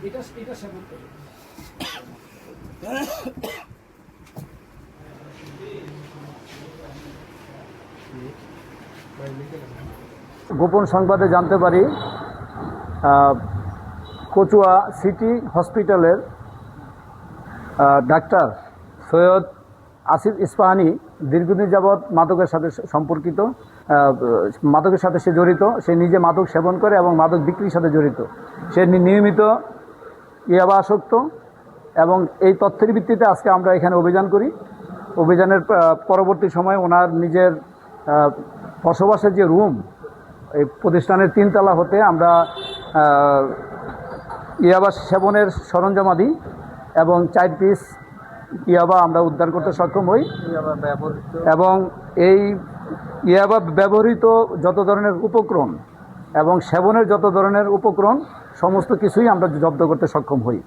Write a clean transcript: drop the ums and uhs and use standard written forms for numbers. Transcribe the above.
এটা এটা সেবন করে। গোপন সংবাদে জানতে পারি কচুয়া সিটি হসপিটালের ডাক্তার সৈয়দ আসিফ ইস্পাহানি দীর্ঘদিন যাবৎ মাদকের সাথে সম্পর্কিত, মাদকের সাথে সে জড়িত। সে নিজে মাদক সেবন করে এবং মাদক বিক্রির সাথে জড়িত। সে নিয়মিত ইয়াবা আসক্ত এবং এই তথ্যের ভিত্তিতে আজকে আমরা এখানে অভিযান করি। অভিযানের পরবর্তী সময় ওনার নিজের বসবাসের যে রুম, এই প্রতিষ্ঠানের 3 তলা হতে আমরা ইয়াবা সেবনের সরঞ্জামাদি এবং 4 পিস ইয়াবা আমরা উদ্ধার করতে সক্ষম হই এবং এই ইয়াবা ব্যবহৃত যত ধরনের উপকরণ এবং সেবনের যত ধরনের উপকরণ সমস্ত কিছুই আমরা জব্দ করতে সক্ষম হই।